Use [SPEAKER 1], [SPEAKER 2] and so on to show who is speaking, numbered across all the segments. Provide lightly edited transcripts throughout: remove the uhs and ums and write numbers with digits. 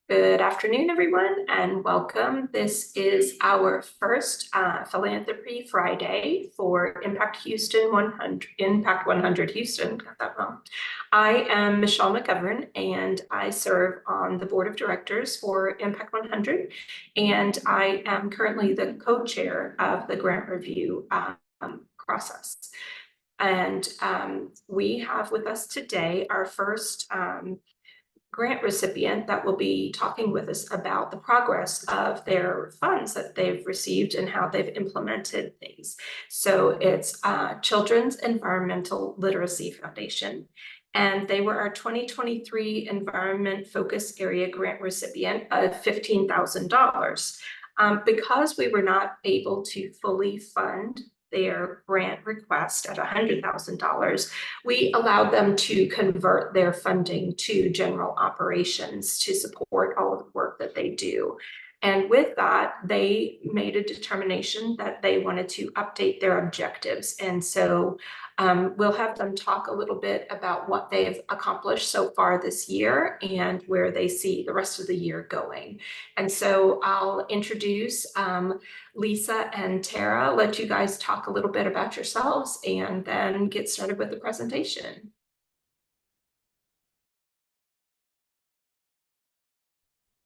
[SPEAKER 1] Good afternoon, everyone, and welcome. This is our first Philanthropy Friday for Impact 100 Houston, got that wrong. I am Michelle McGovern, and I serve on the board of directors for Impact 100, and I am currently the co-chair of the grant review process. And we have with us today our first grant recipient that will be talking with us about the progress of their funds that they've received and how they've implemented things. So it's Children's Environmental Literacy Foundation. And they were our 2023 Environment Focus Area Grant recipient of $15,000. Because we were not able to fully fund their grant request at $100,000, we allowed them to convert their funding to general operations to support all of the work that they do. And with that, they made a determination that they wanted to update their objectives. And so we'll have them talk a little bit about what they've accomplished so far this year and where they see the rest of the year going. And so I'll introduce Lisa and Tara, let you guys talk a little bit about yourselves and then get started with the presentation.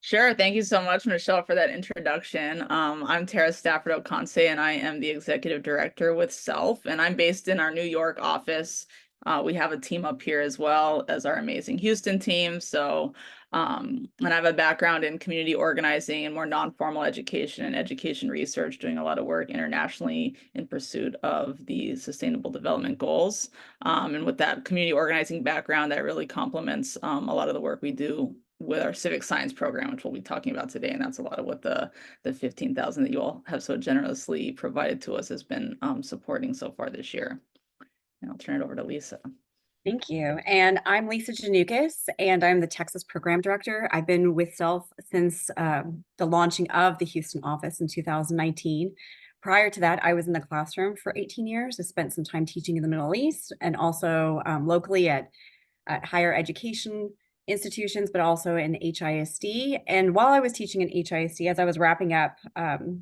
[SPEAKER 2] Sure. Thank you so much, Michelle, for that introduction. I'm Tara Stafford-Oconce, and I am the executive director with CELF, and I'm based in our New York office. We have a team up here as well as our amazing Houston team. So, and I have a background in community organizing and more non-formal education and education research, doing a lot of work internationally in pursuit of the Sustainable Development Goals. And with that community organizing background, that really complements a lot of the work we do with our civic science program, which we'll be talking about today. And that's a lot of what the 15,000 that you all have so generously provided to us has been supporting so far this year. And I'll turn it over to Lisa.
[SPEAKER 3] Thank you. And I'm Lisa Janukas, and I'm the Texas Program Director. I've been with CELF since the launching of the Houston office in 2019. Prior to that, I was in the classroom for 18 years. I spent some time teaching in the Middle East and also locally at higher education institutions, but also in HISD. And while I was teaching in HISD, as I was wrapping up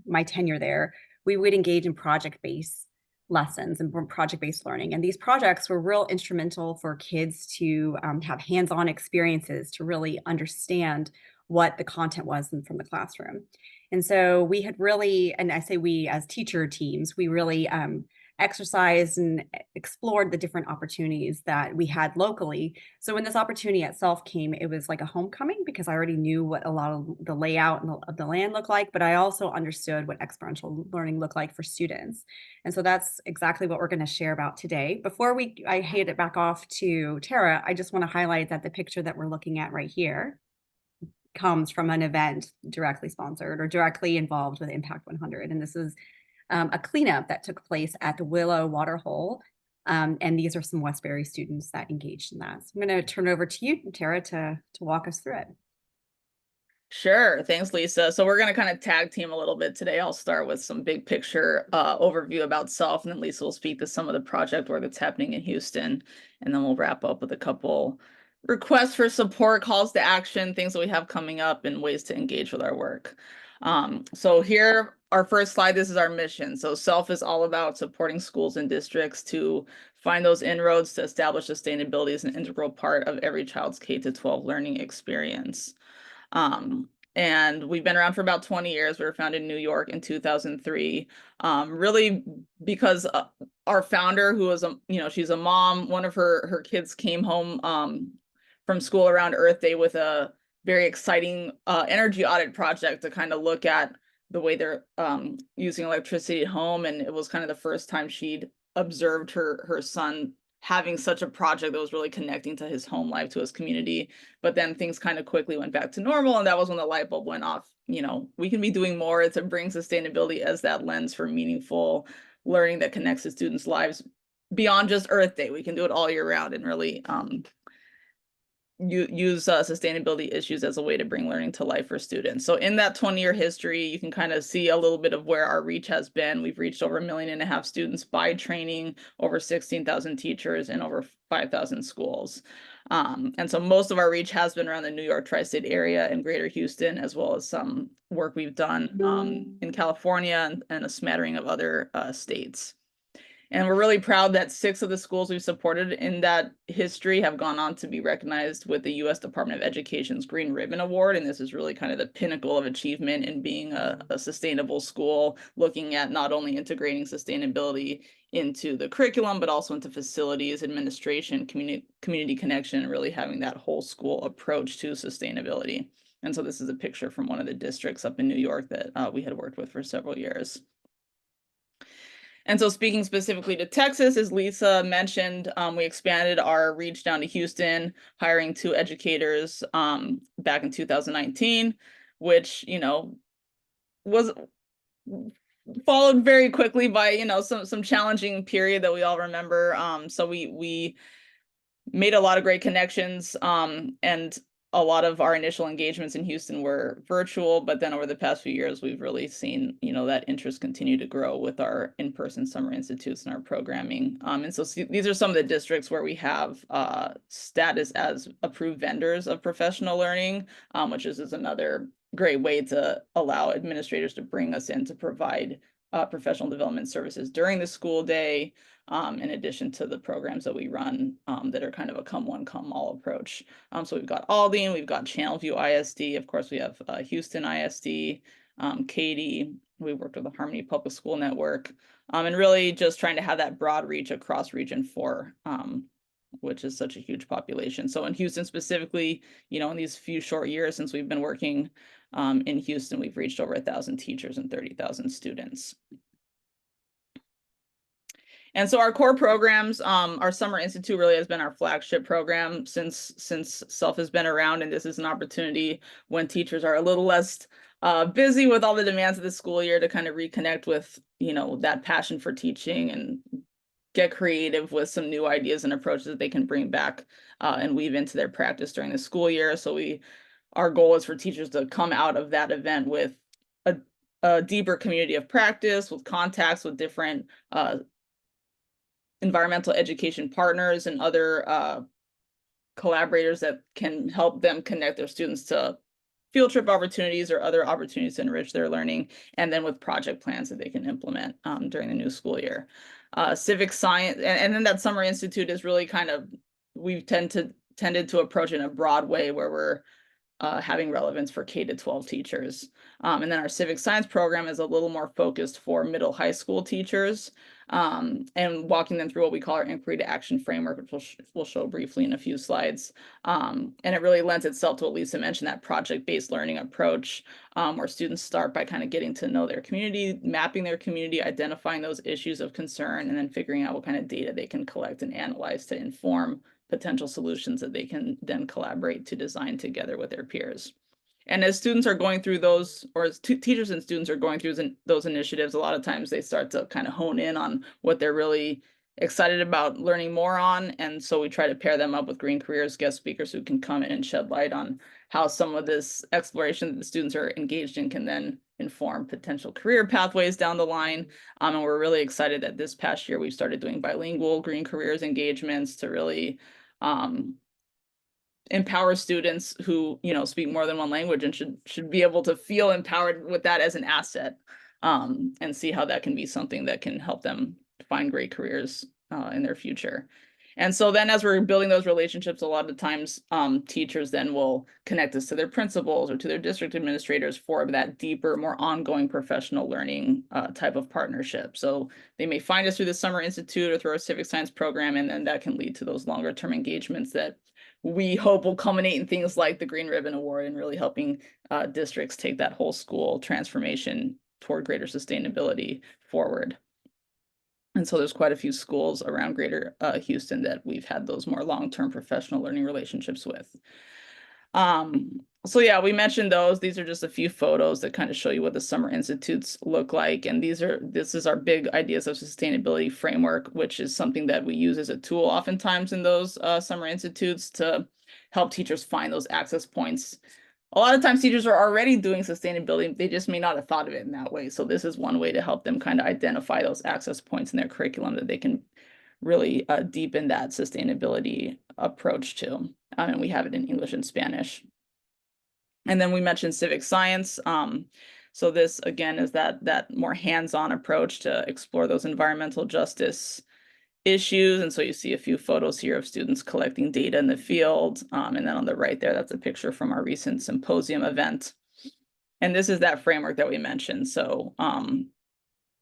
[SPEAKER 3] my tenure there, we would engage in project-based lessons and project-based learning. And these projects were real instrumental for kids to have hands-on experiences to really understand what the content was from the classroom. And so we had really, and I say we as teacher teams, we really exercised and explored the different opportunities that we had locally. So when this opportunity at CELF came, it was like a homecoming because I already knew what a lot of the layout of the land looked like, but I also understood what experiential learning looked like for students. And so that's exactly what we're going to share about today. Before I hand it back off to Tara, I just want to highlight that the picture that we're looking at right here comes from an event directly sponsored or directly involved with Impact 100. And this is a cleanup that took place at the Willow Waterhole. And these are some Westbury students that engaged in that. So I'm going to turn it over to you, Tara, to walk us through it.
[SPEAKER 2] Sure. Thanks, Lisa. So we're going to kind of tag team a little bit today. I'll start with some big picture overview about CELF, and then Lisa will speak to some of the project work that's happening in Houston. And then we'll wrap up with a couple requests for support, calls to action, things that we have coming up, and ways to engage with our work. So here, our first slide, this is our mission. So CELF is all about supporting schools and districts to find those inroads to establish sustainability as an integral part of every child's K-12 learning experience. And we've been around for about 20 years. We were founded in New York in 2003, really because our founder, who was, she's a mom, one of her kids came home from school around Earth Day with a very exciting energy audit project to kind of look at the way they're using electricity at home. And it was kind of the first time she'd observed her son having such a project that was really connecting to his home life, to his community. But then things kind of quickly went back to normal. And that was when the light bulb went off. We can be doing more to bring sustainability as that lens for meaningful learning that connects to students' lives beyond just Earth Day. We can do it all year round and really use sustainability issues as a way to bring learning to life for students. So in that 20-year history, you can kind of see a little bit of where our reach has been. We've reached over 1.5 million students by training, over 16,000 teachers, and over 5,000 schools. And so most of our reach has been around the New York tri-state area and greater Houston, as well as some work we've done in California and a smattering of other states. And we're really proud that 6 of the schools we've supported in that history have gone on to be recognized with the U.S. Department of Education's Green Ribbon Award. And this is really kind of the pinnacle of achievement in being a sustainable school, looking at not only integrating sustainability into the curriculum, but also into facilities, administration, community connection, and really having that whole school approach to sustainability. And so this is a picture from one of the districts up in New York that we had worked with for several years. And so speaking specifically to Texas, as Lisa mentioned, we expanded our reach down to Houston, hiring 2 educators back in 2019, which, you know, was followed very quickly by, you know, some challenging period that we all remember. So we made a lot of great connections, and a lot of our initial engagements in Houston were virtual, but then over the past few years, we've really seen, you know, that interest continue to grow with our in-person summer institutes and our programming. And so these are some of the districts where we have status as approved vendors of professional learning, which is another great way to allow administrators to bring us in to provide professional development services during the school day, in addition to the programs that we run that are kind of a come one, come all approach. So we've got Aldine, we've got Channelview ISD, of course we have Houston ISD, Katy, we worked with the Harmony Public School Network, and really just trying to have that broad reach across Region 4, which is such a huge population. So in Houston specifically, you know, in these few short years since we've been working in Houston, we've reached over 1,000 teachers and 30,000 students. And so our core programs, our Summer Institute really has been our flagship program since CELF has been around, and this is an opportunity when teachers are a little less busy with all the demands of the school year to kind of reconnect with, you know, that passion for teaching and get creative with some new ideas and approaches that they can bring back and weave into their practice during the school year. So our goal is for teachers to come out of that event with a deeper community of practice, with contacts with different environmental education partners and other collaborators that can help them connect their students to field trip opportunities or other opportunities to enrich their learning, and then with project plans that they can implement during the new school year. Civic science, and then that Summer Institute is really kind of, we've tended to approach it in a broad way where we're having relevance for K-12 teachers. And then our civic science program is a little more focused for middle high school teachers, and walking them through what we call our inquiry to action framework, which we'll show briefly in a few slides. And it really lends itself to what Lisa mentioned, that project-based learning approach, where students start by kind of getting to know their community, mapping their community, identifying those issues of concern, and then figuring out what kind of data they can collect and analyze to inform potential solutions that they can then collaborate to design together with their peers. And as students are going through those, or as teachers and students are going through those initiatives, a lot of times they start to kind of hone in on what they're really excited about learning more on. And so we try to pair them up with Green Careers guest speakers who can come in and shed light on how some of this exploration that the students are engaged in can then inform potential career pathways down the line. And we're really excited that this past year we've started doing bilingual Green Careers engagements to really empower students who, you know, speak more than one language and should be able to feel empowered with that as an asset, and see how that can be something that can help them find great careers in their future. And so then as we're building those relationships, a lot of times teachers then will connect us to their principals or to their district administrators for that deeper, more ongoing professional learning type of partnership. So they may find us through the Summer Institute or through our civic science program, and then that can lead to those longer term engagements that we hope will culminate in things like the Green Ribbon Award and really helping districts take that whole school transformation toward greater sustainability forward. And so there's quite a few schools around greater Houston that we've had those more long-term professional learning relationships with. So yeah, we mentioned those. These are just a few photos that kind of show you what the summer institutes look like. And this is our big ideas of sustainability framework, which is something that we use as a tool oftentimes in those summer institutes to help teachers find those access points. A lot of times teachers are already doing sustainability, they just may not have thought of it in that way. So this is one way to help them kind of identify those access points in their curriculum that they can really deepen that sustainability approach to. And we have it in English and Spanish. And then we mentioned civic science. So this again is that more hands-on approach to explore those environmental justice issues. And so you see a few photos here of students collecting data in the field. And then on the right there, that's a picture from our recent symposium event. And this is that framework that we mentioned. So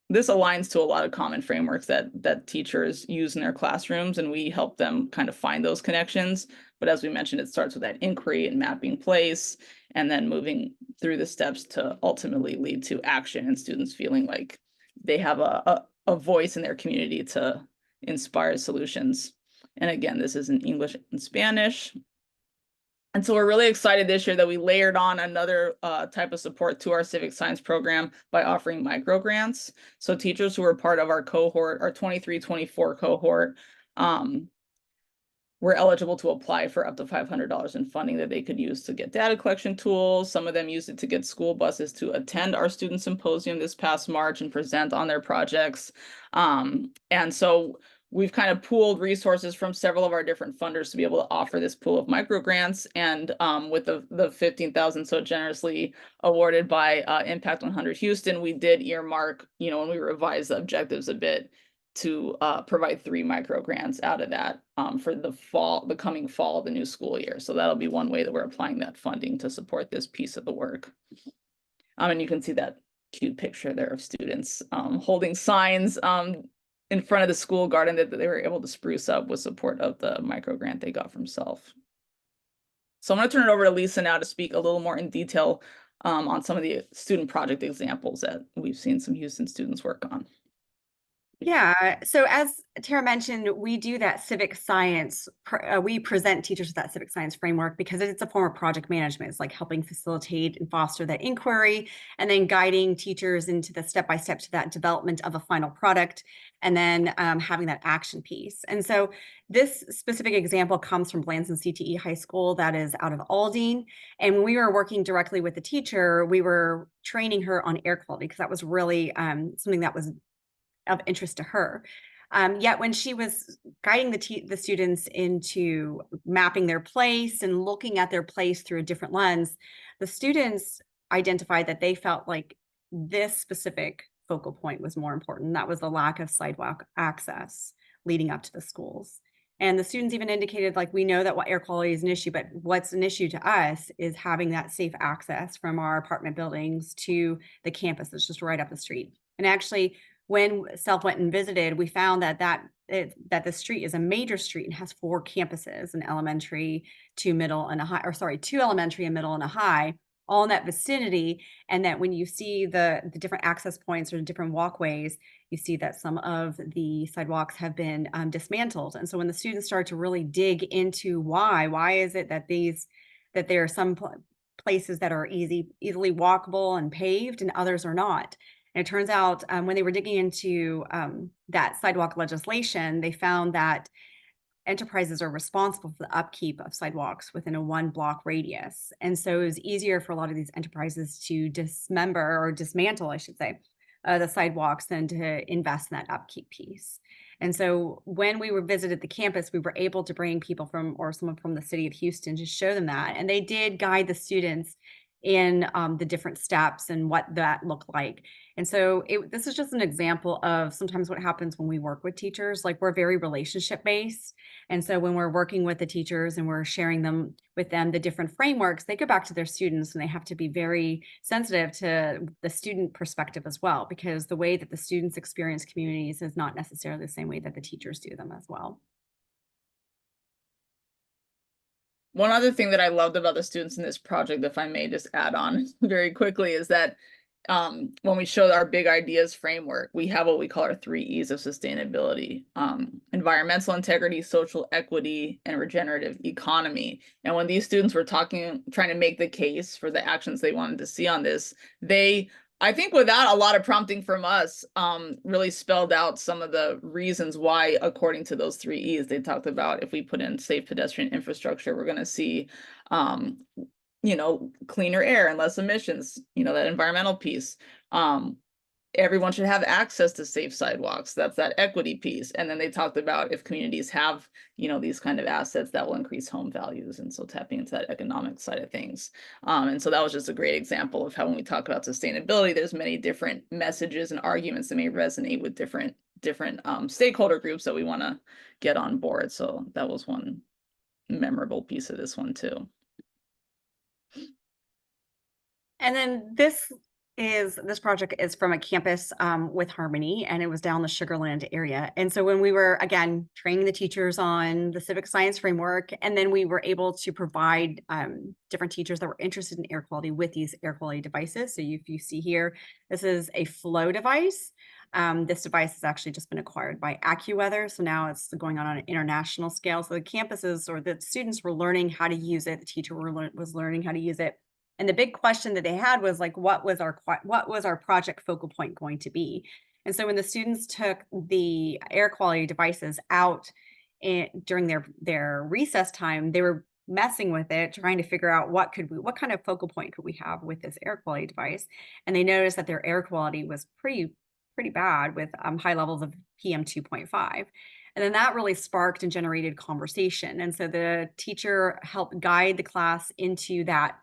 [SPEAKER 2] this aligns to a lot of common frameworks that teachers use in their classrooms, and we help them kind of find those connections. But as we mentioned, it starts with that inquiry and mapping place, and then moving through the steps to ultimately lead to action and students feeling like they have a voice in their community to inspire solutions. And again, this is in English and Spanish. And so we're really excited this year that we layered on another type of support to our civic science program by offering micro grants. So teachers who were part of our cohort, our 23-24 cohort, were eligible to apply for up to $500 in funding that they could use to get data collection tools. Some of them used it to get school buses to attend our student symposium this past March and present on their projects. And so we've kind of pooled resources from several of our different funders to be able to offer this pool of micro grants. And with the $15,000 so generously awarded by Impact 100 Houston, we did earmark, when we revised the objectives a bit, to provide 3 micro grants out of that for the coming fall of the new school year. So that'll be one way that we're applying that funding to support this piece of the work. And you can see that cute picture there of students holding signs in front of the school garden that they were able to spruce up with support of the micro grant they got from CELF. So I'm going to turn it over to Lisa now to speak a little more in detail on some of the student project examples that we've seen some Houston students work on.
[SPEAKER 3] Yeah, so as Tara mentioned, we do that civic science, we present teachers with that civic science framework because it's a form of project management. It's like helping facilitate and foster that inquiry, and then guiding teachers into the step-by-step to that development of a final product, and then having that action piece. And so this specific example comes from Blanson CTE High School that is out of Aldine. And when we were working directly with the teacher, we were training her on air quality because that was really something that was of interest to her. Yet when she was guiding the students into mapping their place and looking at their place through a different lens, the students identified that they felt like this specific focal point was more important. That was the lack of sidewalk access leading up to the schools. And the students even indicated, like, we know that air quality is an issue, but what's an issue to us is having that safe access from our apartment buildings to the campus that's just right up the street. And actually, when CELF went and visited, we found that the street is a major street and has 4 campuses, an elementary, 2 middle and a high, or sorry, 2 elementary, a middle and a high, all in that vicinity. And that when you see the different access points or different walkways, you see that some of the sidewalks have been dismantled. And so when the students start to really dig into why is it that there are some places that are easily walkable and paved and others are not. And it turns out when they were digging into that sidewalk legislation, they found that enterprises are responsible for the upkeep of sidewalks within a 1-block radius. And so it was easier for a lot of these enterprises to dismantle, I should say, the sidewalks than to invest in that upkeep piece. And so when we were visited the campus, we were able to bring people someone from the city of Houston to show them that. And they did guide the students in the different steps and what that looked like. And so this is just an example of sometimes what happens when we work with teachers. Like, we're very relationship based. And so when we're working with the teachers and we're sharing with them the different frameworks, they go back to their students and they have to be very sensitive to the student perspective as well, because the way that the students experience communities is not necessarily the same way that the teachers do them as well.
[SPEAKER 2] One other thing that I loved about the students in this project, if I may just add on very quickly, is that when we showed our big ideas framework, we have what we call our 3 E's of sustainability: environmental integrity, social equity, and regenerative economy. And when these students were trying to make the case for the actions they wanted to see on this, they, I think without a lot of prompting from us, really spelled out some of the reasons why, according to those 3 E's. They talked about, if we put in safe pedestrian infrastructure, we're going to see cleaner air and less emissions, that environmental piece. Everyone should have access to safe sidewalks. That's that equity piece. And then they talked about, if communities have, these kind of assets, that will increase home values. And so tapping into that economic side of things. And so that was just a great example of how, when we talk about sustainability, there's many different messages and arguments that may resonate with different stakeholder groups that we want to get on board. So that was one memorable piece of this one too.
[SPEAKER 3] And then this project is from a campus with Harmony, and it was down the Sugarland area. And so when we were, again, training the teachers on the civic science framework, and then we were able to provide different teachers that were interested in air quality with these air quality devices. So if you see here, this is a flow device. This device has actually just been acquired by AccuWeather. So now it's going on an international scale. So the campuses, or the students, were learning how to use it. The teacher was learning how to use it. And the big question that they had was like, what was our project focal point going to be? And so when the students took the air quality devices out during their recess time, they were messing with it, trying to figure out what kind of focal point could we have with this air quality device. And they noticed that their air quality was pretty bad, with high levels of PM 2.5. And then that really sparked and generated conversation. And so the teacher helped guide the class into that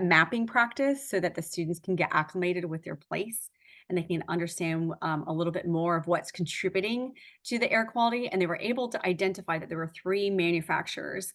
[SPEAKER 3] mapping practice, so that the students can get acclimated with their place and they can understand a little bit more of what's contributing to the air quality. And they were able to identify that there were 3 manufacturers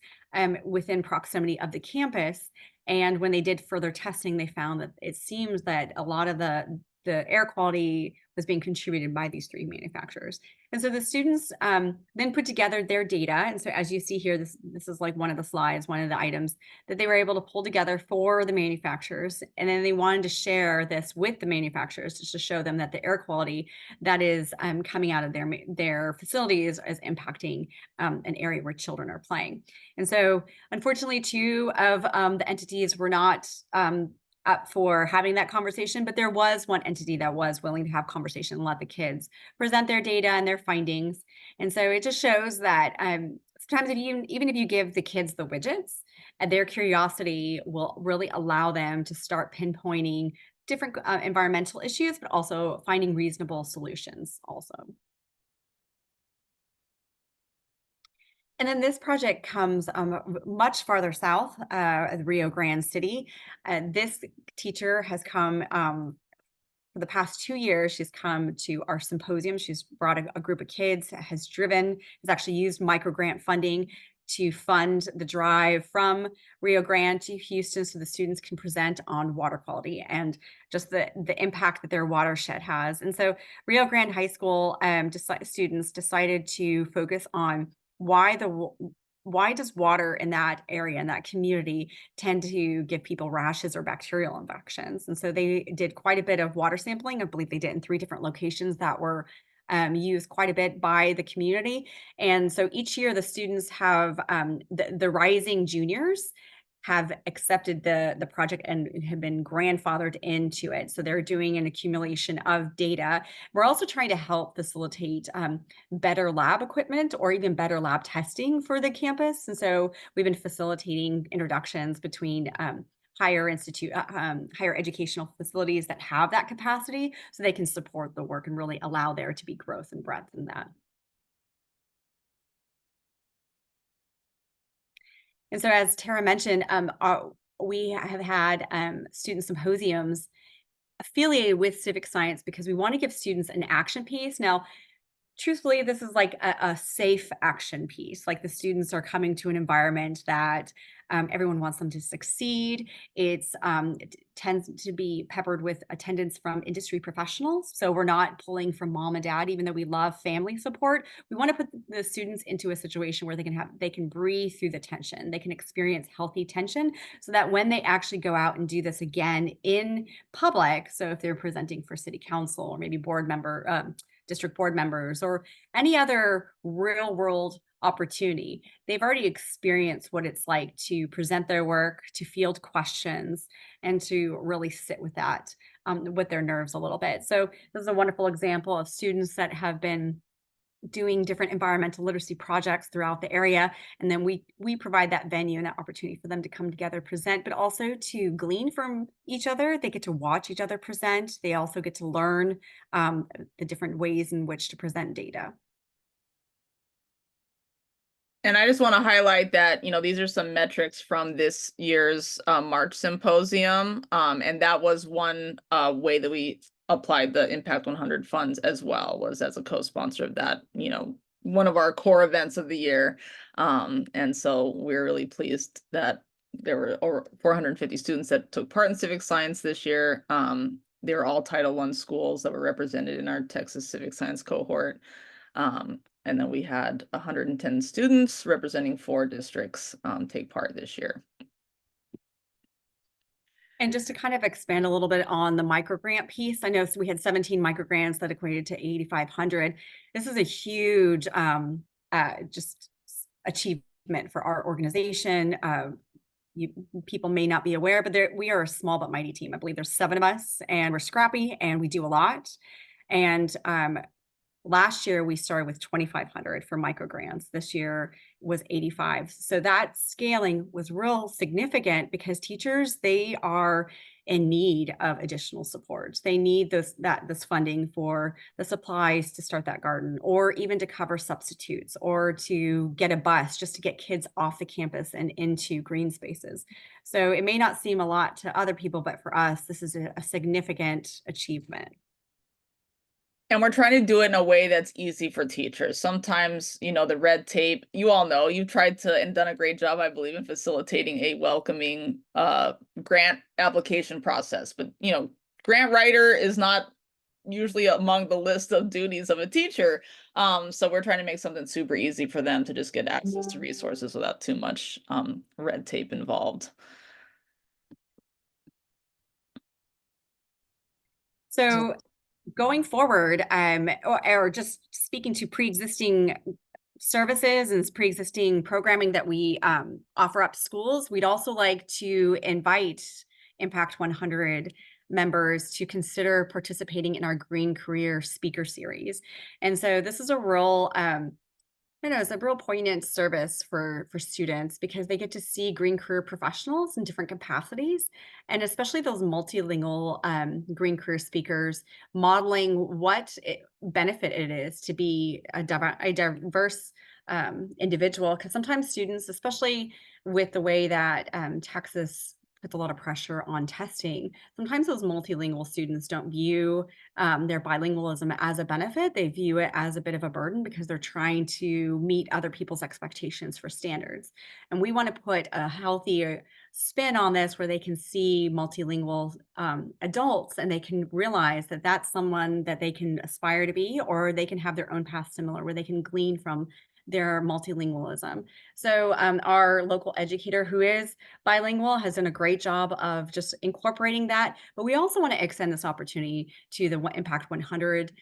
[SPEAKER 3] within proximity of the campus. And when they did further testing, they found that it seems that a lot of the air quality was being contributed by these 3 manufacturers. And so the students then put together their data. And so as you see here, this is like one of the slides, one of the items that they were able to pull together for the manufacturers. And then they wanted to share this with the manufacturers, just to show them that the air quality that is coming out of their facilities is impacting an area where children are playing. And so unfortunately, 2 of the entities were not up for having that conversation, but there was one entity that was willing to have conversation and let the kids present their data and their findings. And so it just shows that sometimes even if you give the kids the widgets, their curiosity will really allow them to start pinpointing different environmental issues, but also finding reasonable solutions also. And then this project comes much farther south, Rio Grande City. This teacher has come for the past 2 years. She's come to our symposium. She's brought a group of kids, has actually used microgrant funding to fund the drive from Rio Grande to Houston, so the students can present on water quality and just the impact that their watershed has. And so Rio Grande High School students decided to focus on why does water in that area, in that community, tend to give people rashes or bacterial infections? And so they did quite a bit of water sampling. I believe they did in 3 different locations that were used quite a bit by the community. And so each year the students have, the rising juniors have accepted the project and have been grandfathered into it. So they're doing an accumulation of data. We're also trying to help facilitate better lab equipment or even better lab testing for the campus. And so we've been facilitating introductions between higher educational facilities that have that capacity, so they can support the work and really allow there to be growth and breadth in that. And so, as Tara mentioned, we have had student symposiums affiliated with civic science because we want to give students an action piece. Now, truthfully, this is like a safe action piece. Like the students are coming to an environment that everyone wants them to succeed. It tends to be peppered with attendance from industry professionals. So we're not pulling from mom and dad, even though we love family support. We want to put the students into a situation where they can breathe through the tension. They can experience healthy tension so that when they actually go out and do this again in public, so if they're presenting for city council or maybe district board members or any other real world opportunity, they've already experienced what it's like to present their work, to field questions, and to really sit with that, with their nerves a little bit. So this is a wonderful example of students that have been doing different environmental literacy projects throughout the area. And then we provide that venue and that opportunity for them to come together, present, but also to glean from each other. They get to watch each other present. They also get to learn the different ways in which to present data.
[SPEAKER 2] And I just want to highlight that, these are some metrics from this year's March symposium. And that was one way that we applied the Impact 100 funds as well, was as a co-sponsor of that, one of our core events of the year. And so we're really pleased that there were over 450 students that took part in civic science this year. They were all Title I schools that were represented in our Texas Civic Science cohort. And then we had 110 students representing 4 districts take part this year.
[SPEAKER 3] And just to kind of expand a little bit on the microgrant piece, I know we had 17 microgrants that equated to 8,500. This is a huge just achievement for our organization. People may not be aware, but we are a small but mighty team. I believe there's 7 of us, and we're scrappy and we do a lot. And last year we started with 2,500 for microgrants. This year was 85. So that scaling was real significant because teachers, they are in need of additional support. They need this funding for the supplies to start that garden, or even to cover substitutes, or to get a bus just to get kids off the campus and into green spaces. So it may not seem a lot to other people, but for us, this is a significant achievement.
[SPEAKER 2] And we're trying to do it in a way that's easy for teachers. Sometimes, the red tape, you all know, you've tried to and done a great job, I believe, in facilitating a welcoming grant application process. But, grant writer is not usually among the list of duties of a teacher. So we're trying to make something super easy for them to just get access to resources without too much red tape involved.
[SPEAKER 3] So going forward, or just speaking to pre-existing services and pre-existing programming that we offer up to schools, we'd also like to invite Impact 100 members to consider participating in our Green Career Speaker Series. And so this is a real it's a real poignant service for students, because they get to see green career professionals in different capacities, and especially those multilingual green career speakers, modeling what benefit it is to be a diverse individual. Because sometimes students, especially with the way that Texas puts a lot of pressure on testing, sometimes those multilingual students don't view their bilingualism as a benefit. They view it as a bit of a burden because they're trying to meet other people's expectations for standards. And we want to put a healthier spin on this, where they can see multilingual adults, and they can realize that that's someone that they can aspire to be, or they can have their own path similar, where they can glean from their multilingualism. So our local educator, who is bilingual, has done a great job of just incorporating that. But we also want to extend this opportunity to the Impact 100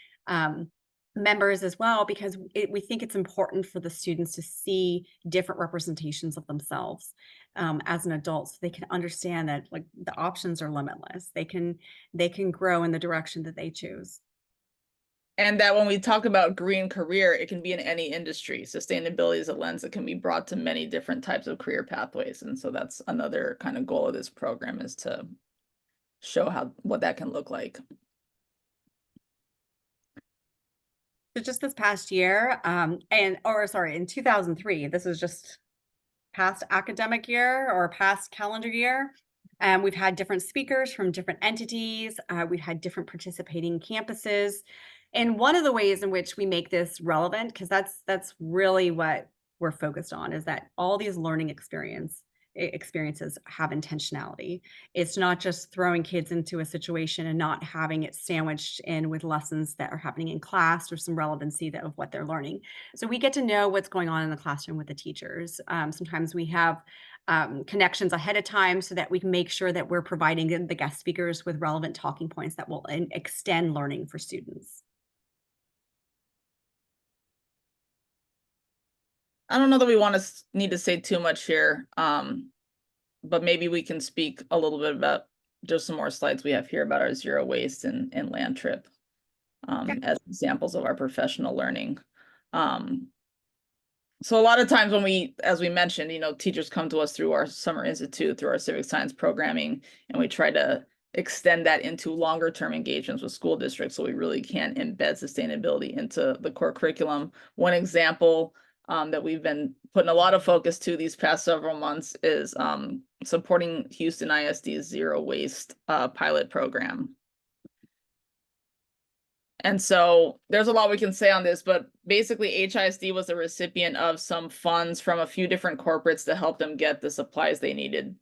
[SPEAKER 3] members as well, because we think it's important for the students to see different representations of themselves as an adult, so they can understand that, like, the options are limitless. They can grow in the direction that they choose.
[SPEAKER 2] And that when we talk about green career, it can be in any industry. Sustainability is a lens that can be brought to many different types of career pathways. And so that's another kind of goal of this program, is to show what that can look like.
[SPEAKER 3] So just this past year, in 2003, this is just past academic year or past calendar year. We've had different speakers from different entities. We've had different participating campuses. And one of the ways in which we make this relevant, because that's really what we're focused on, is that all these learning experiences have intentionality. It's not just throwing kids into a situation and not having it sandwiched in with lessons that are happening in class or some relevancy of what they're learning. So we get to know what's going on in the classroom with the teachers. Sometimes we have connections ahead of time so that we can make sure that we're providing the guest speakers with relevant talking points that will extend learning for students.
[SPEAKER 2] I don't know that we want to need to say too much here, but maybe we can speak a little bit about just some more slides we have here about our zero waste and land trip as examples of our professional learning. So a lot of times when we, as we mentioned, teachers come to us through our summer institute, through our civic science programming, and we try to extend that into longer term engagements with school districts so we really can embed sustainability into the core curriculum. One example that we've been putting a lot of focus to these past several months is supporting Houston ISD's zero waste pilot program. And so there's a lot we can say on this, but basically HISD was a recipient of some funds from a few different corporates to help them get the supplies they needed,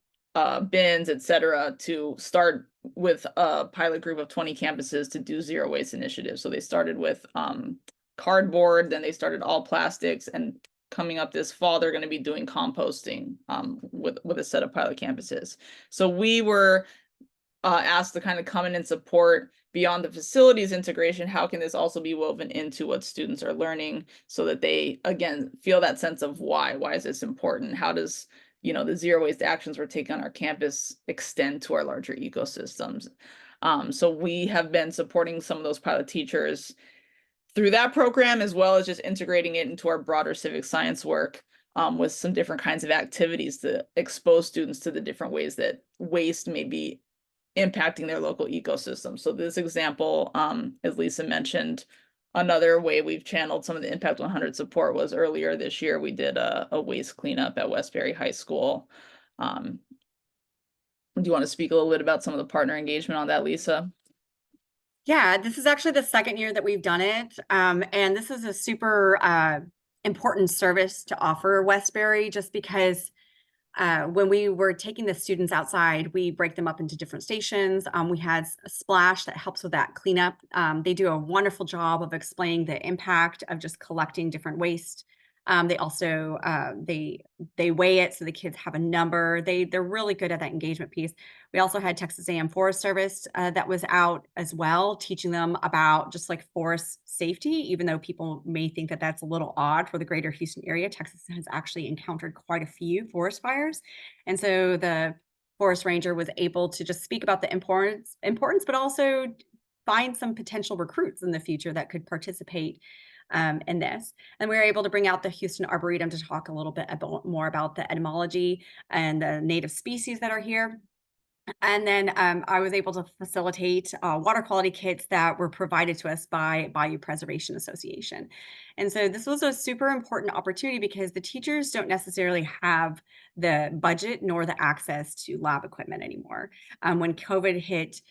[SPEAKER 2] bins, et cetera, to start with a pilot group of 20 campuses to do zero waste initiatives. So they started with cardboard, then they started all plastics, and coming up this fall, they're going to be doing composting with a set of pilot campuses. So we were asked to kind of come in and support beyond the facilities integration. How can this also be woven into what students are learning so that they, again, feel that sense of why is this important? How does, the zero waste actions we're taking on our campus extend to our larger ecosystems? So we have been supporting some of those pilot teachers through that program, as well as just integrating it into our broader civic science work with some different kinds of activities to expose students to the different ways that waste may be impacting their local ecosystem. So this example, as Lisa mentioned, another way we've channeled some of the Impact 100 support was earlier this year, we did a waste cleanup at Westbury High School. Do you want to speak a little bit about some of the partner engagement on that, Lisa?
[SPEAKER 3] Yeah, this is actually the second year that we've done it. And this is a super important service to offer Westbury, just because when we were taking the students outside, we break them up into different stations. We had a splash that helps with that cleanup. They do a wonderful job of explaining the impact of just collecting different waste. They also they weigh it so the kids have a number. They're really good at that engagement piece. We also had Texas A&M Forest Service that was out as well, teaching them about just like forest safety. Even though people may think that that's a little odd for the greater Houston area, Texas has actually encountered quite a few forest fires, and so the forest ranger was able to just speak about the importance, but also find some potential recruits in the future that could participate in this. And we were able to bring out the Houston Arboretum to talk a little bit more about the etymology and the native species that are here. And then I was able to facilitate water quality kits that were provided to us by Bayou Preservation Association. And so this was a super important opportunity because the teachers don't necessarily have the budget nor the access to lab equipment anymore. When COVID hit,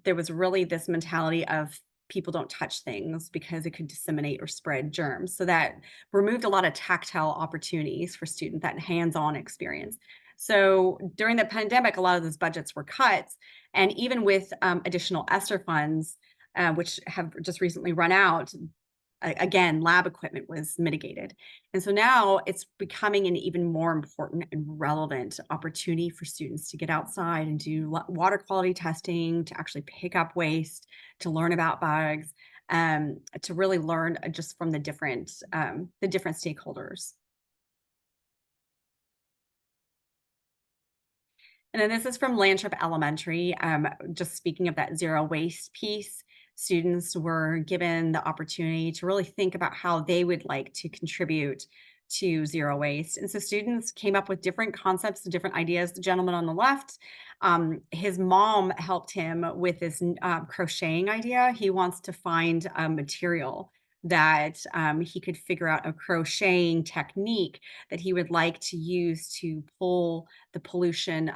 [SPEAKER 3] there was really this mentality of people don't touch things because it could disseminate or spread germs. So that removed a lot of tactile opportunities for students, that hands-on experience. So during the pandemic, a lot of those budgets were cut. And even with additional ESSER funds, which have just recently run out, again, lab equipment was mitigated. And so now it's becoming an even more important and relevant opportunity for students to get outside and do water quality testing, to actually pick up waste, to learn about bugs, to really learn just from the different stakeholders. And then this is from Landtrip Elementary. Just speaking of that zero waste piece, students were given the opportunity to really think about how they would like to contribute to zero waste. And so students came up with different concepts and different ideas. The gentleman on the left, his mom helped him with this crocheting idea. He wants to find a material that he could figure out a crocheting technique that he would like to use to pull the pollution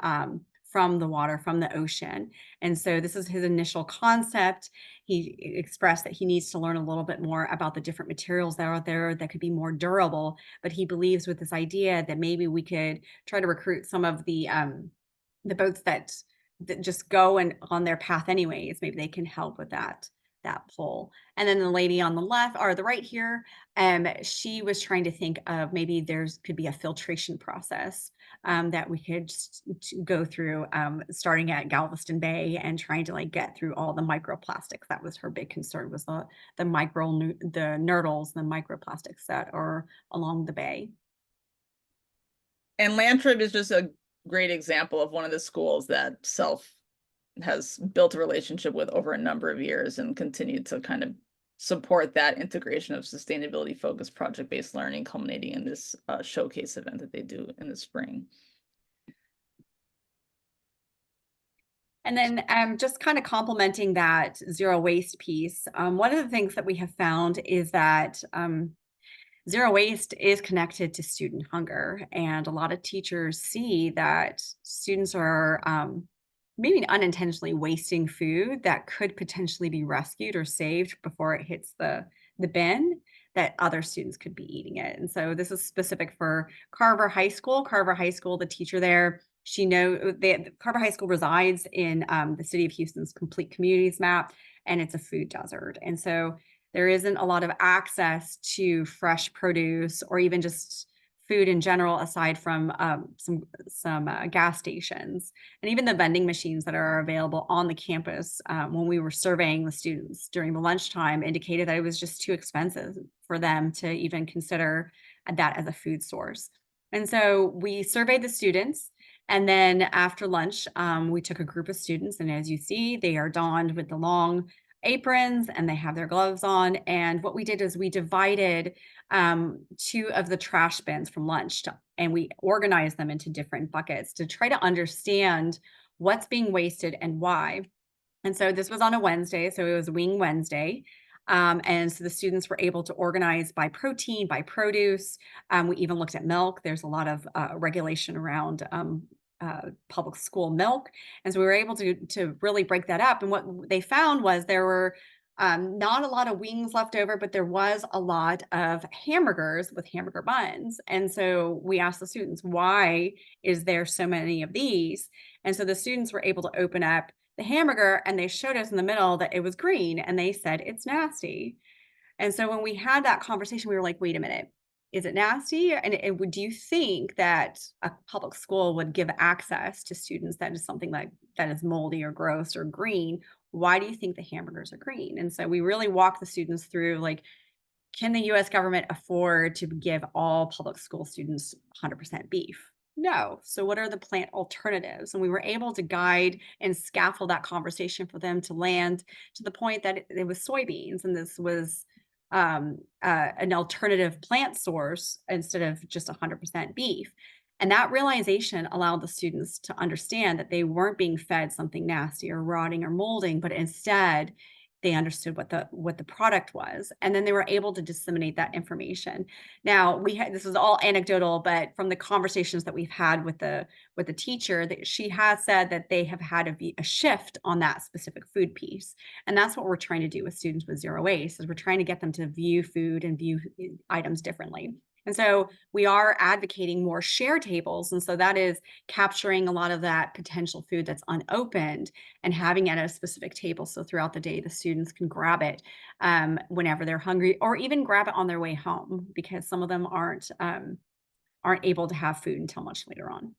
[SPEAKER 3] from the water, from the ocean. And so this is his initial concept. He expressed that he needs to learn a little bit more about the different materials that are out there that could be more durable. But he believes with this idea that maybe we could try to recruit some of the boats that just go and on their path anyways. Maybe they can help with that pull. And then the lady on the left or the right here, she was trying to think of maybe could be a filtration process that we could go through, starting at Galveston Bay and trying to like get through all the microplastics. That was her big concern, was the nurdles, the microplastics that are along the bay.
[SPEAKER 2] And Landtrib is just a great example of one of the schools that CELF has built a relationship with over a number of years and continued to kind of support that integration of sustainability focused project-based learning, culminating in this showcase event that they do in the spring.
[SPEAKER 3] And then just kind of complementing that zero waste piece, one of the things that we have found is that zero waste is connected to student hunger. And a lot of teachers see that students are maybe unintentionally wasting food that could potentially be rescued or saved before it hits the bin, that other students could be eating it. And so this is specific for Carver High School. Carver High School, the teacher there, Carver High School resides in the city of Houston's complete communities map, and it's a food desert. And so there isn't a lot of access to fresh produce or even just food in general, aside from some gas stations, and even the vending machines that are available on the campus. When we were surveying the students during the lunchtime, indicated that it was just too expensive for them to even consider that as a food source. And so we surveyed the students, and then after lunch, we took a group of students, and as you see, they are donned with the long aprons and they have their gloves on. And what we did is we divided 2 of the trash bins from lunch and we organized them into different buckets to try to understand what's being wasted and why. And so this was on a Wednesday, so it was Wing Wednesday. And so the students were able to organize by protein, by produce. We even looked at milk. There's a lot of regulation around public school milk. And so we were able to really break that up. And what they found was there were not a lot of wings left over, but there was a lot of hamburgers with hamburger buns. And so we asked the students, why is there so many of these? And so the students were able to open up the hamburger and they showed us in the middle that it was green and they said, it's nasty. And so when we had that conversation, we were like, wait a minute, is it nasty? And would you think that a public school would give access to students that is something that is moldy or gross or green? Why do you think the hamburgers are green? And so we really walk the students through, like, can the US government afford to give all public school students 100% beef? No. So what are the plant alternatives? And we were able to guide and scaffold that conversation for them to land to the point that it was soybeans. And this was an alternative plant source instead of just 100% beef. And that realization allowed the students to understand that they weren't being fed something nasty or rotting or molding, but instead they understood what the product was. And then they were able to disseminate that information. Now this is all anecdotal, but from the conversations that we've had with the teacher, that she has said that they have had a shift on that specific food piece. And that's what we're trying to do with students with zero waste, is we're trying to get them to view food and view items differently. And so we are advocating more share tables. And so that is capturing a lot of that potential food that's unopened and having it at a specific table. So throughout the day, the students can grab it whenever they're hungry, or even grab it on their way home, because some of them aren't able to have food until much later on.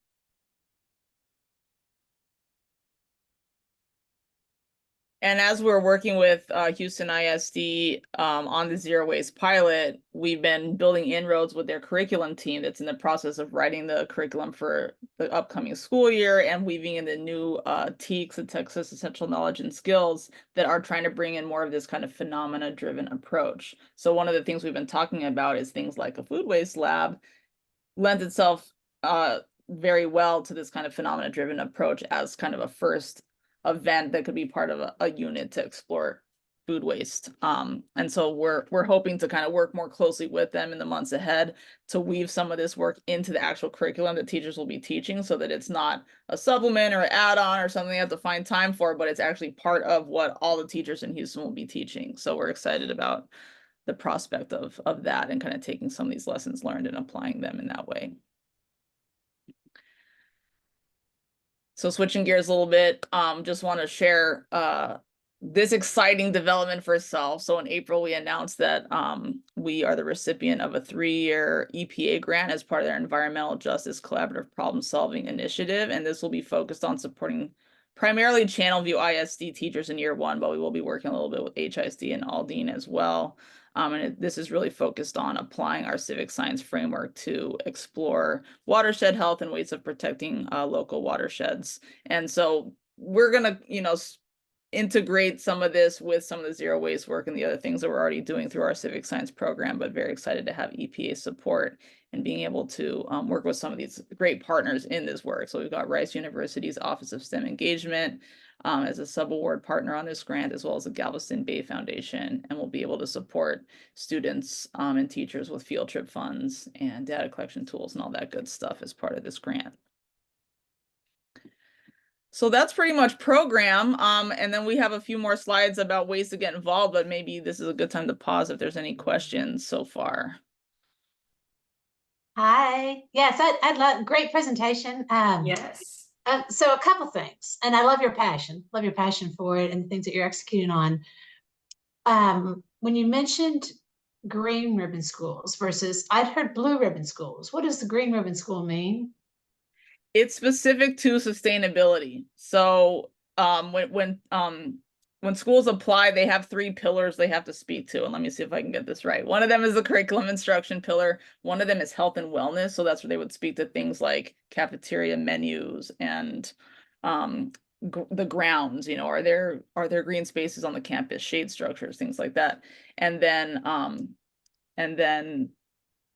[SPEAKER 2] And as we're working with Houston ISD on the zero waste pilot, we've been building inroads with their curriculum team that's in the process of writing the curriculum for the upcoming school year and weaving in the new TEKS, the Texas Essential Knowledge and Skills, that are trying to bring in more of this kind of phenomena-driven approach. So one of the things we've been talking about is things like a food waste lab lends itself very well to this kind of phenomena-driven approach as kind of a first event that could be part of a unit to explore food waste. And so we're hoping to kind of work more closely with them in the months ahead to weave some of this work into the actual curriculum that teachers will be teaching, so that it's not a supplement or add-on or something they have to find time for, but it's actually part of what all the teachers in Houston will be teaching. So we're excited about the prospect of that and kind of taking some of these lessons learned and applying them in that way. So switching gears a little bit, just want to share this exciting development for CELF. So in April, we announced that we are the recipient of a 3-year EPA grant as part of their Environmental Justice Collaborative Problem Solving Initiative. And this will be focused on supporting primarily Channelview ISD teachers in year 1, but we will be working a little bit with HISD and Aldine as well. This is really focused on applying our civic science framework to explore watershed health and ways of protecting local watersheds. And so we're going to, integrate some of this with some of the zero waste work and the other things that we're already doing through our civic science program, but very excited to have EPA support and being able to work with some of these great partners in this work. So we've got Rice University's Office of STEM Engagement as a sub-award partner on this grant, as well as the Galveston Bay Foundation, and we'll be able to support students and teachers with field trip funds and data collection tools and all that good stuff as part of this grant. So that's pretty much program. And then we have a few more slides about ways to get involved, but maybe this is a good time to pause if there's any questions so far.
[SPEAKER 4] Hi. Yes, I'd love, great presentation.
[SPEAKER 1] Yes.
[SPEAKER 4] So a couple things, and I love your passion for it and the things that you're executing on. When you mentioned green ribbon schools versus, I'd heard blue ribbon schools. What does the green ribbon school mean?
[SPEAKER 2] It's specific to sustainability. So when schools apply, they have 3 pillars they have to speak to. And let me see if I can get this right. One of them is the curriculum instruction pillar. One of them is health and wellness. So that's where they would speak to things like cafeteria menus and the grounds, are there green spaces on the campus, shade structures, things like that. And then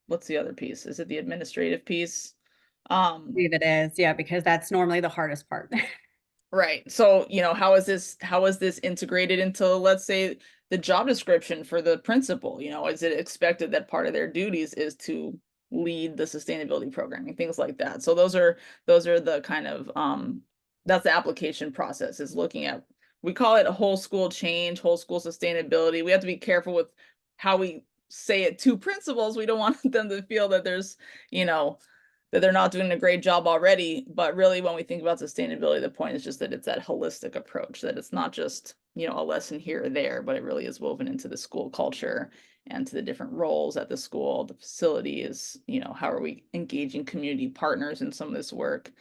[SPEAKER 2] what's the other piece? Is it the administrative piece?
[SPEAKER 3] I believe it is, yeah, because that's normally the hardest part.
[SPEAKER 2] Right. So, how is this integrated into, let's say, the job description for the principal? Is it expected that part of their duties is to lead the sustainability programming, things like that? So those are the kind of that's the application process, is looking at, we call it a whole school change, whole school sustainability. We have to be careful with how we say it to principals. We don't want them to feel that there's, that they're not doing a great job already. But really, when we think about sustainability, the point is just that it's that holistic approach, that it's not just, a lesson here or there, but it really is woven into the school culture and to the different roles at the school. The facility is, how are we engaging community partners in some of this work?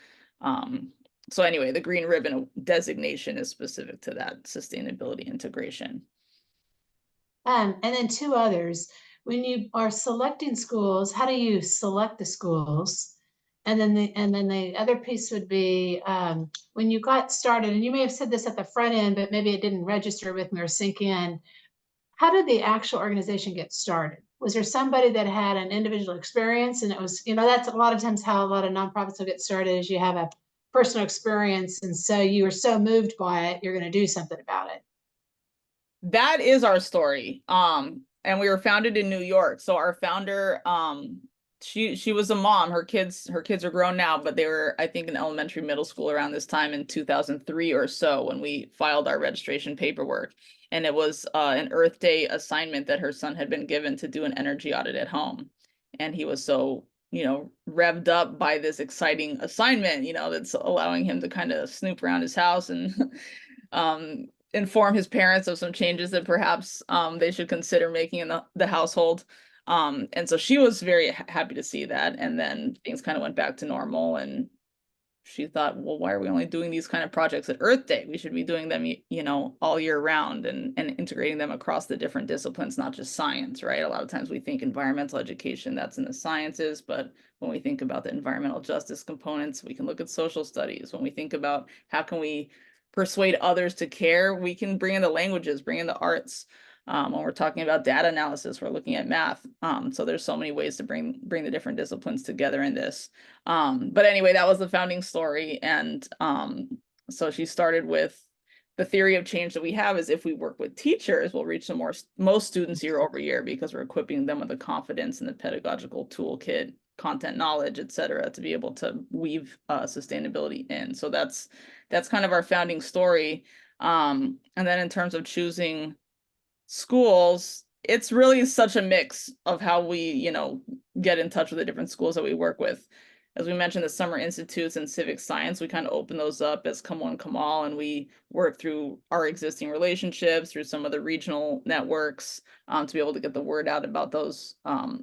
[SPEAKER 2] So anyway, the green ribbon designation is specific to that sustainability integration.
[SPEAKER 4] And then 2 others. When you are selecting schools, how do you select the schools? And then the other piece would be when you got started, and you may have said this at the front end, but maybe it didn't register with me or sink in. How did the actual organization get started? Was there somebody that had an individual experience, and it was, that's a lot of times how a lot of nonprofits will get started, is you have a personal experience, and so you were so moved by it, you're going to do something about it.
[SPEAKER 2] That is our story. And we were founded in New York. So our founder, she was a mom. Her kids are grown now, but they were, I think, in elementary, middle school around this time in 2003 or so, when we filed our registration paperwork. And it was an Earth Day assignment that her son had been given to do an energy audit at home. And he was so, revved up by this exciting assignment, that's allowing him to kind of snoop around his house and inform his parents of some changes that perhaps they should consider making in the household. And so she was very happy to see that. And then things kind of went back to normal. And she thought, well, why are we only doing these kind of projects at Earth Day? We should be doing them, all year round, and integrating them across the different disciplines, not just science, right? A lot of times we think environmental education, that's in the sciences, but when we think about the environmental justice components, we can look at social studies. When we think about how can we persuade others to care, we can bring in the languages, bring in the arts. When we're talking about data analysis, we're looking at math. So there's so many ways to bring the different disciplines together in this. But anyway, that was the founding story. And so she started with the theory of change that we have is if we work with teachers, we'll reach most students year over year because we're equipping them with the confidence and the pedagogical toolkit, content knowledge, et cetera, to be able to weave sustainability in. So that's kind of our founding story. And then in terms of choosing schools, it's really such a mix of how we, you know, get in touch with the different schools that we work with. As we mentioned, the summer institutes and civic science, we kind of open those up as come one, come all, and we work through our existing relationships, through some of the regional networks, to be able to get the word out about those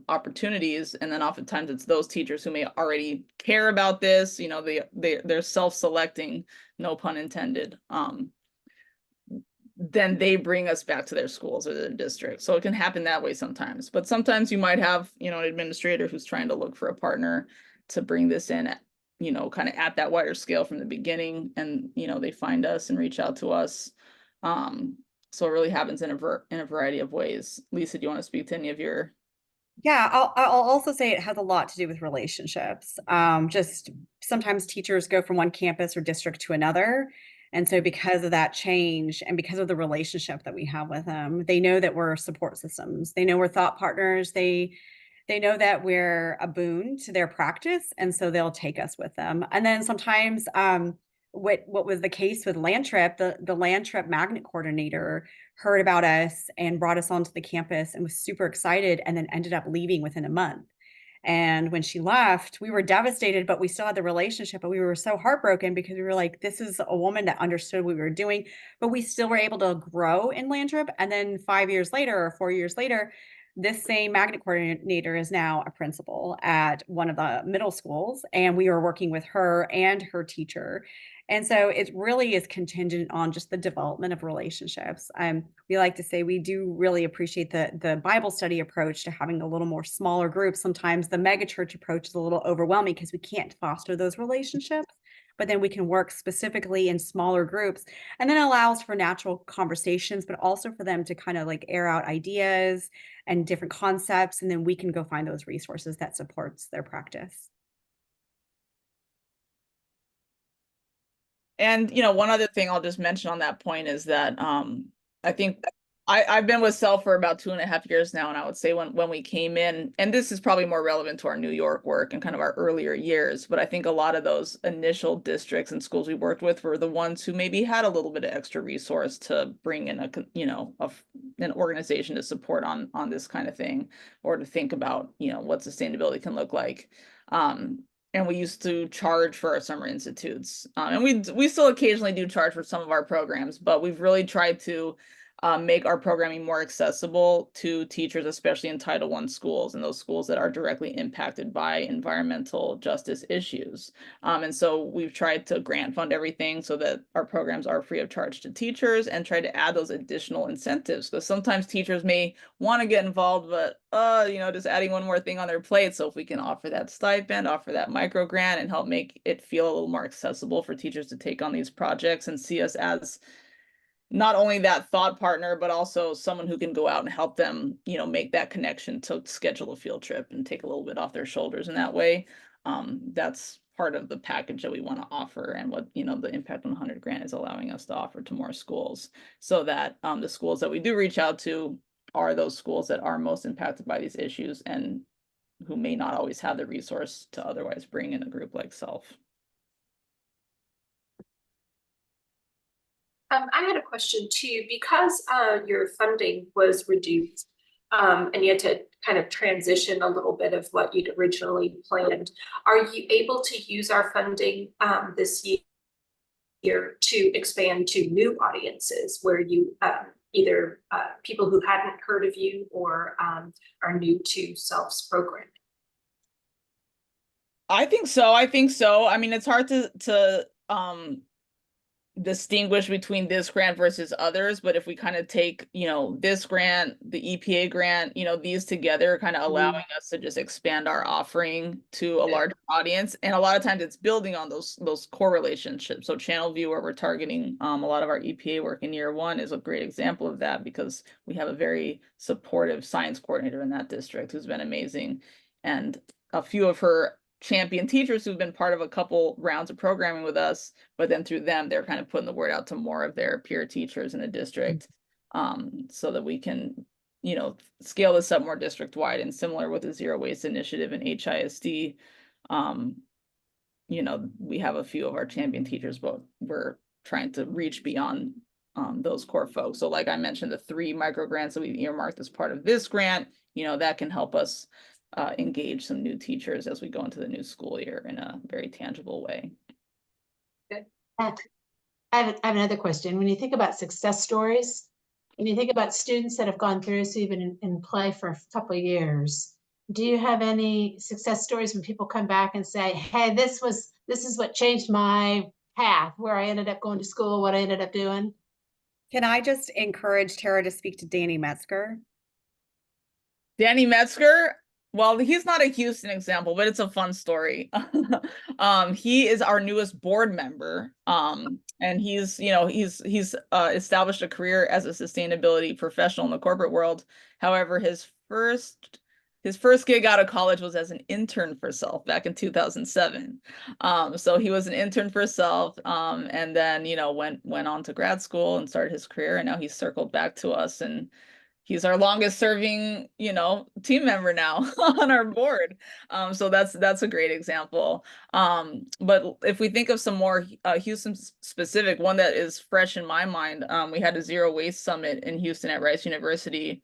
[SPEAKER 2] opportunities. And then oftentimes it's those teachers who may already care about this, you know, they're self-selecting, no pun intended. Then they bring us back to their schools or their district. So it can happen that way sometimes. But sometimes you might have, you know, an administrator who's trying to look for a partner to bring this in, you know, kind of at that wider scale from the beginning. And, you know, they find us and reach out to us. So it really happens in a variety of ways. Lisa, do you want to speak to any of your?
[SPEAKER 3] Yeah, I'll also say it has a lot to do with relationships. Just sometimes teachers go from one campus or district to another. And so because of that change and because of the relationship that we have with them, they know that we're support systems. They know we're thought partners. They know that we're a boon to their practice. And so they'll take us with them. And then sometimes what was the case with Land Trip, the Land Trip magnet coordinator heard about us and brought us onto the campus and was super excited and then ended up leaving within a month. And when she left, we were devastated, but we still had the relationship, but we were so heartbroken because we were like, this is a woman that understood what we were doing, but we still were able to grow in Land Trip. And then 5 years later or 4 years later, this same magnet coordinator is now a principal at one of the middle schools, and we are working with her and her teacher. And so it really is contingent on just the development of relationships. We like to say we do really appreciate the Bible study approach to having a little more smaller groups. Sometimes the megachurch approach is a little overwhelming because we can't foster those relationships, but then we can work specifically in smaller groups, and then allows for natural conversations, but also for them to kind of like air out ideas and different concepts. And then we can go find those resources that supports their practice.
[SPEAKER 2] And, you know, one other thing I'll just mention on that point is that I think I've been with CELF for about 2.5 years now. And I would say when we came in, and this is probably more relevant to our New York work and kind of our earlier years, but I think a lot of those initial districts and schools we worked with were the ones who maybe had a little bit of extra resource to bring in an organization to support on this kind of thing, or to think about, you know, what sustainability can look like. And we used to charge for our summer institutes. And we still occasionally do charge for some of our programs, but we've really tried to make our programming more accessible to teachers, especially in Title I schools and those schools that are directly impacted by environmental justice issues. And so we've tried to grant fund everything so that our programs are free of charge to teachers, and try to add those additional incentives, because sometimes teachers may want to get involved, but just adding one more thing on their plate. So if we can offer that stipend, offer that micro grant, and help make it feel a little more accessible for teachers to take on these projects and see us as not only that thought partner, but also someone who can go out and help them, you know, make that connection to schedule a field trip and take a little bit off their shoulders in that way. That's part of the package that we want to offer, and what, you know, the Impact 100 grant is allowing us to offer to more schools, so that the schools that we do reach out to are those schools that are most impacted by these issues and who may not always have the resource to otherwise bring in a group like CELF.
[SPEAKER 1] I had a question too, because your funding was reduced, and you had to kind of transition a little bit of what you'd originally planned. Are you able to use our funding this year to expand to new audiences where you either people who hadn't heard of you or are new to CELF's program?
[SPEAKER 2] I think so. I mean, it's hard to distinguish between this grant versus others, but if we kind of take, you know, this grant, the EPA grant, you know, these together, kind of allowing us to just expand our offering to a larger audience. And a lot of times it's building on those core relationships. So Channel View, where we're targeting a lot of our EPA work in year one, is a great example of that, because we have a very supportive science coordinator in that district who's been amazing. And a few of her champion teachers who've been part of a couple rounds of programming with us, but then through them, they're kind of putting the word out to more of their peer teachers in the district, so that we can, you know, scale this up more district wide. And similar with the Zero Waste Initiative and HISD, you know, we have a few of our champion teachers, but we're trying to reach beyond those core folks. So like I mentioned, the 3 micro grants that we earmarked as part of this grant, you know, that can help us engage some new teachers as we go into the new school year in a very tangible way.
[SPEAKER 4] Good. I have another question. When you think about success stories, when you think about students that have gone through, so you've been in play for a couple of years, do you have any success stories when people come back and say, hey, this is what changed my path, where I ended up going to school, what I ended up doing?
[SPEAKER 3] Can I just encourage Tara to speak to Danny Metzger?
[SPEAKER 2] Danny Metzger, well, he's not a Houston example, but it's a fun story. He is our newest board member. And he's, you know, he's established a career as a sustainability professional in the corporate world. However, his first gig out of college was as an intern for CELF back in 2007. So he was an intern for CELF, and then, you know, went on to grad school and started his career, and now he's circled back to us, and he's our longest serving, you know, team member now on our board. So that's a great example. But if we think of some more Houston specific, one that is fresh in my mind, we had a Zero Waste Summit in Houston at Rice University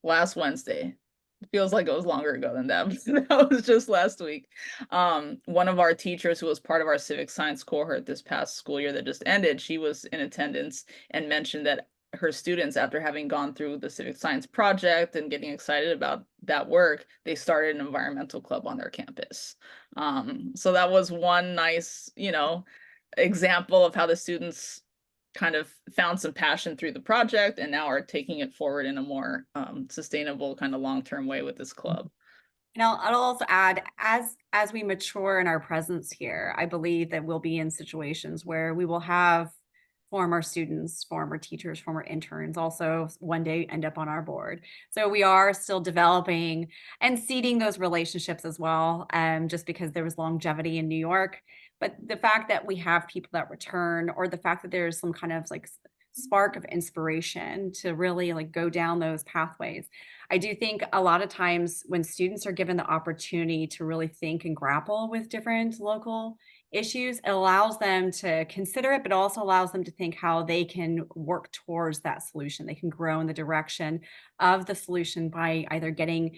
[SPEAKER 2] last Wednesday. It feels like it was longer ago than that, but that was just last week. One of our teachers who was part of our civic science cohort this past school year that just ended, she was in attendance and mentioned that her students, after having gone through the civic science project and getting excited about that work, they started an environmental club on their campus. So that was one nice, you know, example of how the students kind of found some passion through the project and now are taking it forward in a more sustainable kind of long-term way with this club.
[SPEAKER 3] And I'll also add, as we mature in our presence here, I believe that we'll be in situations where we will have former students, former teachers, former interns also one day end up on our board. So we are still developing and seeding those relationships as well, just because there was longevity in New York. But the fact that we have people that return, or the fact that there's some kind of like spark of inspiration to really like go down those pathways. I do think a lot of times when students are given the opportunity to really think and grapple with different local issues, it allows them to consider it, but also allows them to think how they can work towards that solution. They can grow in the direction of the solution by either getting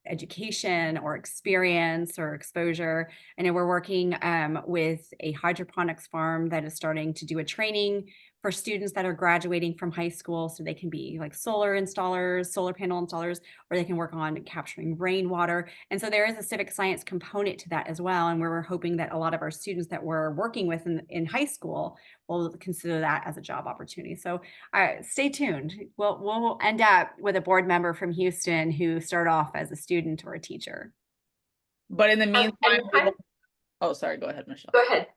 [SPEAKER 3] education or experience or exposure. I know we're working with a hydroponics farm that is starting to do a training for students that are graduating from high school, so they can be like solar installers, solar panel installers, or they can work on capturing rainwater. And so there is a civic science component to that as well. And we're hoping that a lot of our students that we're working with in high school will consider that as a job opportunity. So stay tuned. We'll end up with a board member from Houston who started off as a student or a teacher.
[SPEAKER 2] But in the meantime, oh, sorry, go ahead, Michelle.
[SPEAKER 1] Go ahead.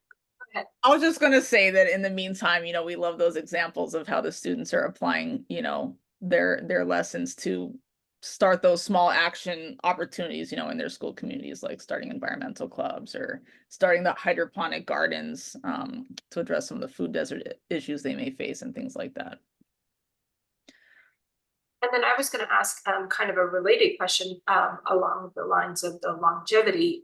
[SPEAKER 2] I was just going to say that in the meantime, you know, we love those examples of how the students are applying, you know, their lessons to start those small action opportunities, you know, in their school communities, like starting environmental clubs or starting the hydroponic gardens to address some of the food desert issues they may face and things like that.
[SPEAKER 1] And then I was going to ask kind of a related question along the lines of the longevity.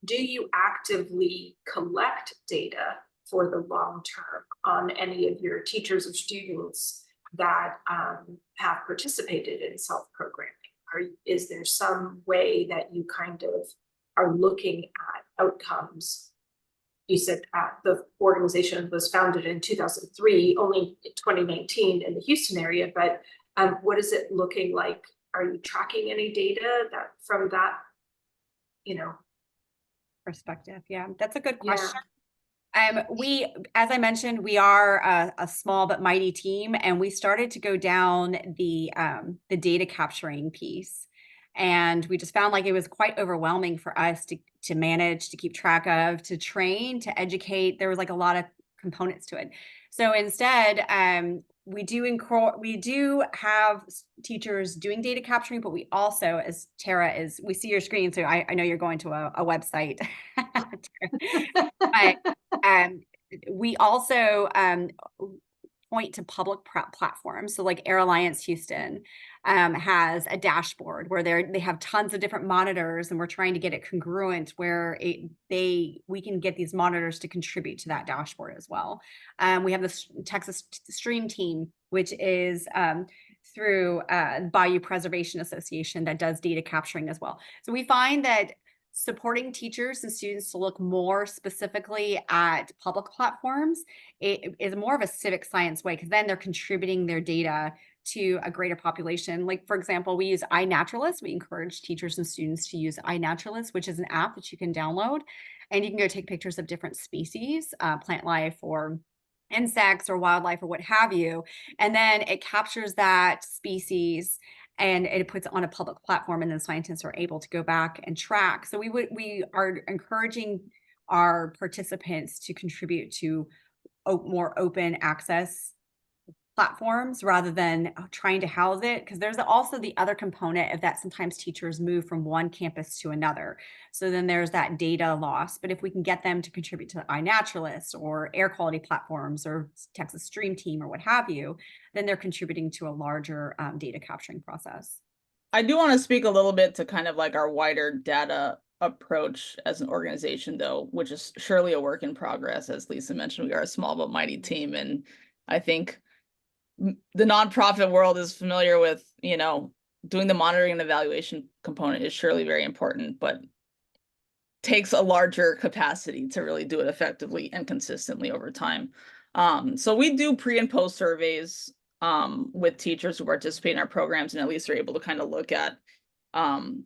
[SPEAKER 1] Do you actively collect data for the long term on any of your teachers or students that have participated in CELF programming? Or is there some way that you kind of are looking at outcomes? You said the organization was founded in 2003, only in 2019 in the Houston area, but what is it looking like? Are you tracking any data that from that, you know,
[SPEAKER 3] perspective? Yeah, that's a good question. We, as I mentioned, we are a small but mighty team, and we started to go down the data capturing piece, and we just found like it was quite overwhelming for us to manage, to keep track of, to train, to educate. There was like a lot of components to it. So instead, we do have teachers doing data capturing, but we also, as Tara is, we see your screen, so I know you're going to a website. But we also point to public platforms. So like Air Alliance Houston has a dashboard where they have tons of different monitors, and we're trying to get it congruent where we can get these monitors to contribute to that dashboard as well. We have the Texas Stream Team, which is through Bayou Preservation Association that does data capturing as well. So we find that supporting teachers and students to look more specifically at public platforms, it is more of a civic science way, because then they're contributing their data to a greater population. Like, for example, we use iNaturalist. We encourage teachers and students to use iNaturalist, which is an app that you can download, and you can go take pictures of different species, plant life or insects or wildlife or what have you, and then it captures that species and it puts it on a public platform, and then scientists are able to go back and track. So we are encouraging our participants to contribute to more open access platforms rather than trying to house it, because there's also the other component of that sometimes teachers move from one campus to another. So then there's that data loss. But if we can get them to contribute to iNaturalist or air quality platforms or Texas Stream Team or what have you, then they're contributing to a larger data capturing process.
[SPEAKER 2] I do want to speak a little bit to kind of like our wider data approach as an organization, though, which is surely a work in progress. As Lisa mentioned, we are a small but mighty team, and I think the nonprofit world is familiar with, doing the monitoring and evaluation component is surely very important, but takes a larger capacity to really do it effectively and consistently over time. So we do pre and post surveys with teachers who participate in our programs, and at least are able to kind of look at, how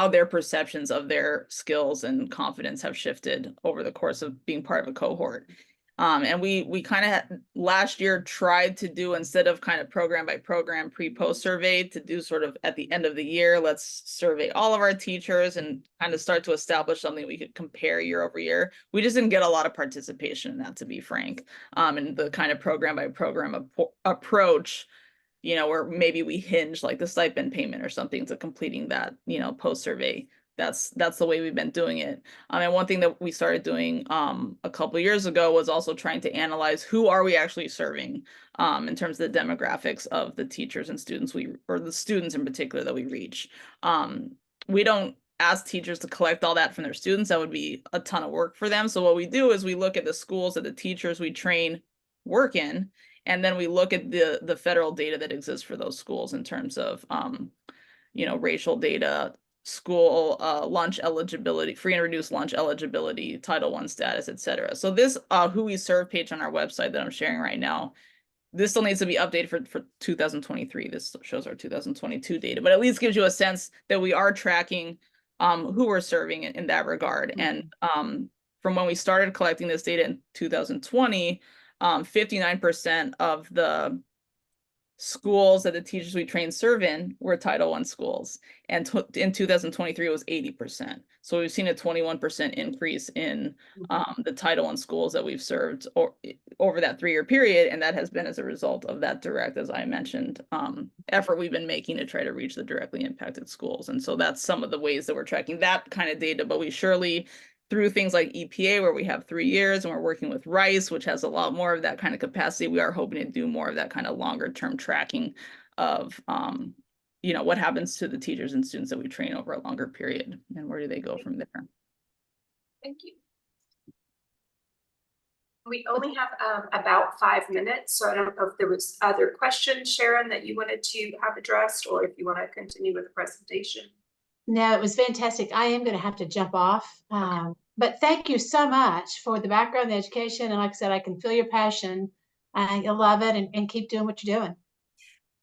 [SPEAKER 2] their perceptions of their skills and confidence have shifted over the course of being part of a cohort. And we kind of last year tried to do, instead of kind of program by program pre-post survey, to do sort of at the end of the year, let's survey all of our teachers and kind of start to establish something we could compare year over year. We just didn't get a lot of participation in that, to be frank. And the kind of program by program approach, where maybe we hinge like the stipend payment or something to completing that, post survey. That's the way we've been doing it. And one thing that we started doing a couple of years ago was also trying to analyze who are we actually serving in terms of the demographics of the teachers and students or the students in particular that we reach. We don't ask teachers to collect all that from their students. That would be a ton of work for them. So what we do is we look at the schools that the teachers we train work in, and then we look at the federal data that exists for those schools in terms of racial data, school lunch eligibility, free and reduced lunch eligibility, Title I status, etc. So this who we serve page on our website that I'm sharing right now, this still needs to be updated for 2023. This shows our 2022 data, but at least gives you a sense that we are tracking who we're serving in that regard. Mm-hmm. And from when we started collecting this data in 2020, 59% of the schools that the teachers we trained serve in were Title I schools, and in 2023 it was 80%. So we've seen a 21% increase in the Title I schools that we've served over that 3-year period, and that has been as a result of that direct, as I mentioned, effort we've been making to try to reach the directly impacted schools. And so that's some of the ways that we're tracking that kind of data, but we surely, through things like EPA, where we have 3 years, and we're working with RICE, which has a lot more of that kind of capacity, we are hoping to do more of that kind of longer term tracking of, what happens to the teachers and students that we train over a longer period, and where do they go from there.
[SPEAKER 1] Thank you. We only have about 5 minutes, so I don't know if there was other questions, Sharon, that you wanted to have addressed, or if you want to continue with the presentation.
[SPEAKER 4] No, it was fantastic. I am going to have to jump off. But thank you so much for the background, the education. And like I said, I can feel your passion. I love it, and keep doing what you're doing.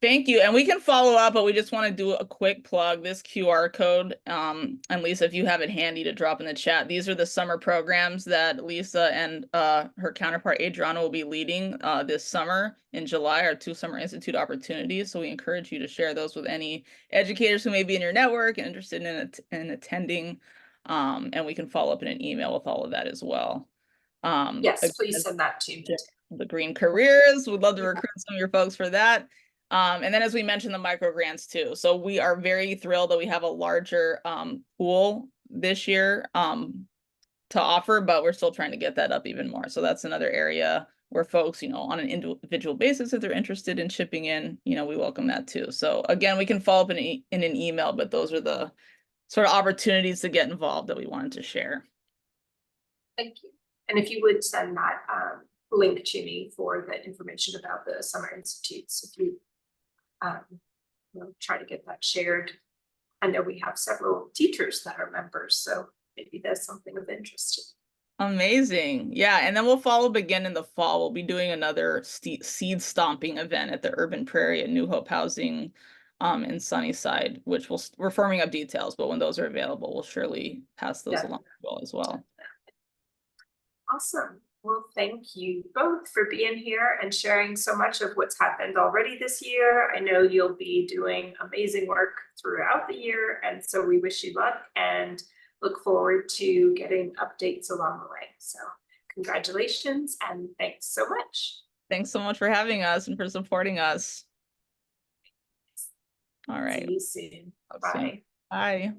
[SPEAKER 2] Thank you. And we can follow up, but we just want to do a quick plug. This QR code, and Lisa, if you have it handy to drop in the chat, these are the summer programs that Lisa and her counterpart Adriana will be leading this summer in July, our 2 Summer Institute opportunities. So we encourage you to share those with any educators who may be in your network and interested in attending. And we can follow up in an email with all of that as well.
[SPEAKER 1] Yes, please send that to me.
[SPEAKER 2] the green careers. We'd love to recruit some of your folks for that. And then as we mentioned, the micro grants too. So we are very thrilled that we have a larger pool this year to offer, but we're still trying to get that up even more. So that's another area where folks, on an individual basis, if they're interested in chipping in, we welcome that too. So again, we can follow up in an email, but those are the sort of opportunities to get involved that we wanted to share.
[SPEAKER 1] Thank you. And if you would send that link to me for the information about the summer institutes, if you try to get that shared. I know we have several teachers that are members, so maybe that's something of interest.
[SPEAKER 2] Amazing. Yeah. And then we'll follow up again in the fall. We'll be doing another seed stomping event at the Urban Prairie at New Hope Housing in Sunnyside, which we're firming up details, but when those are available, we'll surely pass those along as well.
[SPEAKER 1] Awesome. Well, thank you both for being here and sharing so much of what's happened already this year. I know you'll be doing amazing work throughout the year, and so we wish you luck and look forward to getting updates along the way. So congratulations and thanks so much.
[SPEAKER 2] Thanks so much for having us and for supporting us. All right.
[SPEAKER 1] See you soon. Bye.
[SPEAKER 2] Bye.